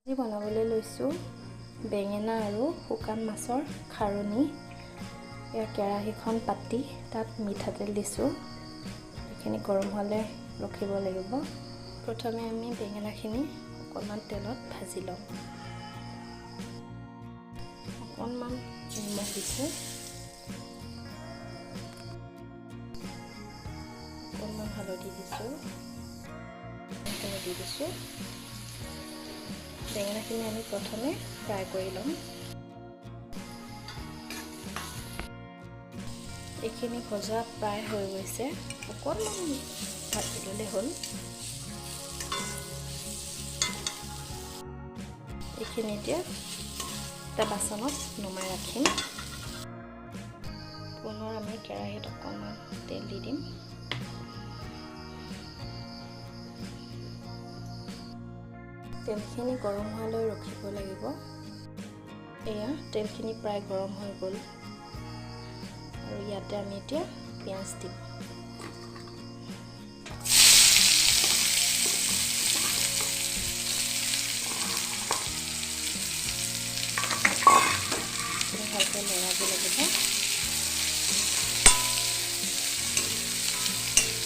আজি বনাবলৈ লৈছোঁ বেঙেনা আৰু শুকান মাছৰ খাৰণী। ইয়াৰ কেৰাহীখন পাতি তাত মিঠাতেল দিছোঁ। এইখিনি গৰম হ'লে ৰখিব লাগিব। প্ৰথমে আমি বেঙেনাখিনি অকণমান তেলত ভাজি ল'ম। অকণমান নিমখ দিছোঁ, অকণমান হালধি দিছোঁ, দি দিছোঁ। বেঙেনাখিনি আমি প্ৰথমে ফ্ৰাই কৰি ল'ম। এইখিনি ভজা প্ৰায় হৈ গৈছে, অকণমান ভাজি ল'লে হ'ল। এইখিনি এতিয়া এটা বাচনত নমাই ৰাখিম। পুনৰ আমি কেৰাহীত অকণমান তেল দি দিম। তেলখিনি গৰম হোৱালৈ ৰখিব লাগিব। এয়া তেলখিনি প্ৰায় গৰম হৈ গ'ল আৰু ইয়াতে আমি এতিয়া পিঁয়াজ দিম। ভালকৈ লৰাব লাগিব।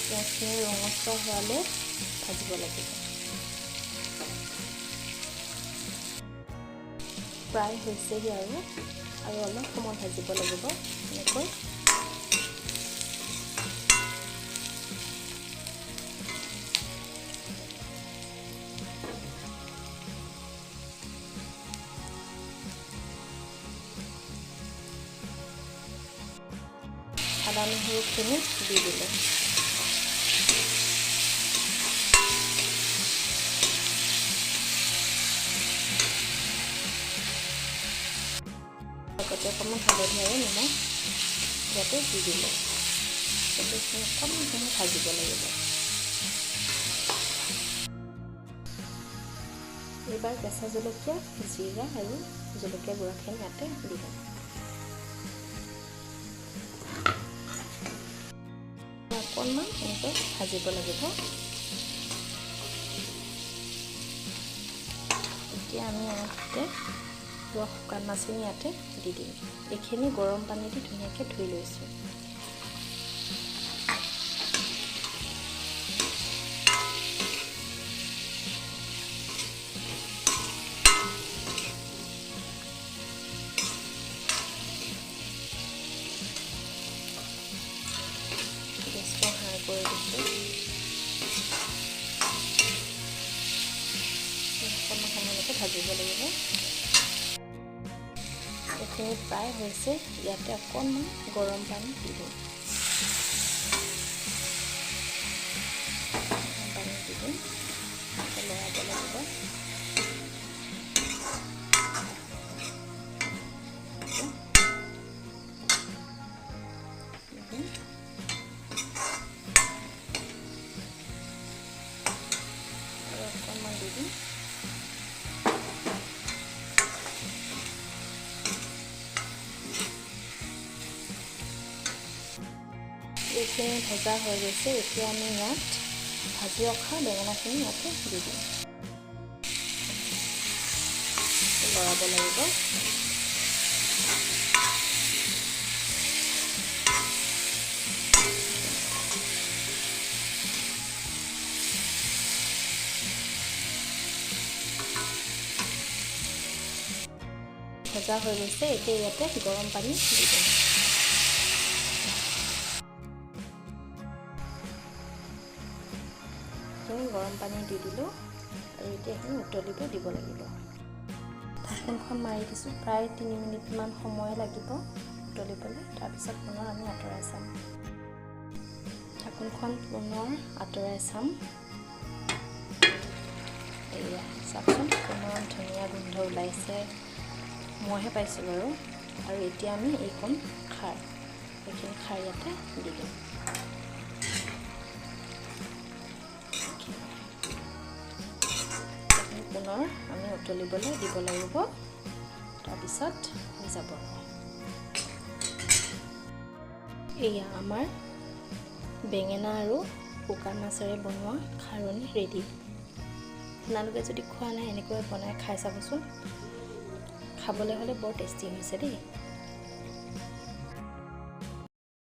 পিঁয়াজখিনি ৰঙচুৱা হোৱালৈ ভাজিব লাগিব। প্ৰায় হৈছেহি আৰু অলপ সময় ভাজিব লাগিব। এনেকৈ আদা নহৰুখিনি দি দিলোঁ। লগতে অকণমান হালধি আৰু নিমখ ইয়াতে দি দিলোঁ। সেইখিনি অকণমান সময় ভাজিব লাগিব। এইবাৰ কেঁচা জলকীয়া, জিৰা আৰু জলকীয়া গুড়াখিনি ইয়াতে দি দিম। অকণমান এনেকৈ ভাজিব লাগিব। এতিয়া আমি ইয়াতে শুকান মাছখিনি ইয়াতে দি দিম। এইখিনি গৰম পানী দি ধুনীয়াকৈ ধুই লৈছোঁ। গেছটো হাই কৰি দিছোঁ। অকণমান সময়লৈকে ভাজিব লাগিব। এইখিনি প্ৰায় হৈছে। ইয়াতে অকণমান গৰম পানী দি দিম। লৰাব লাগিব। আৰু অকণমান দি দিম। এইখিনি ভজা হৈ গৈছে। এতিয়া আমি ইয়াত ভাজি ৰখা বেঙেনাখিনি ইয়াতে দি দিম। লৰাব লাগিব। ভজা হৈ গৈছে। এতিয়া ইয়াতে গৰম পানী দি দিম। গৰম পানী দি দিলোঁ আৰু এতিয়া এইখিনি উতলিব দিব লাগিব। ঢাকোনখন মাৰি দিছোঁ। প্ৰায় 3 মিনিটমান সময় লাগিব উতলিবলৈ। তাৰপিছত পুনৰ আমি আঁতৰাই চাম। ঢাকোনখন পুনৰ আঁতৰাই চাম। এয়া চাওকচোন, কিমান ধুনীয়া গোন্ধ ওলাইছে। মইহে পাইছোঁ বাৰু। আৰু এতিয়া আমি এইখিনি খাৰ ইয়াতে দি দিম। পুনৰ আমি উতলিবলৈ দিব লাগিব। তাৰপিছত হৈ যাব। এয়া আমাৰ বেঙেনা আৰু শুকান মাছেৰে বনোৱা খাৰণী ৰেডি। আপোনালোকে যদি খোৱা নাই এনেকৈ বনাই খাই চাবচোন। খাবলৈ হ'লে বৰ টেষ্টি হৈছে দেই।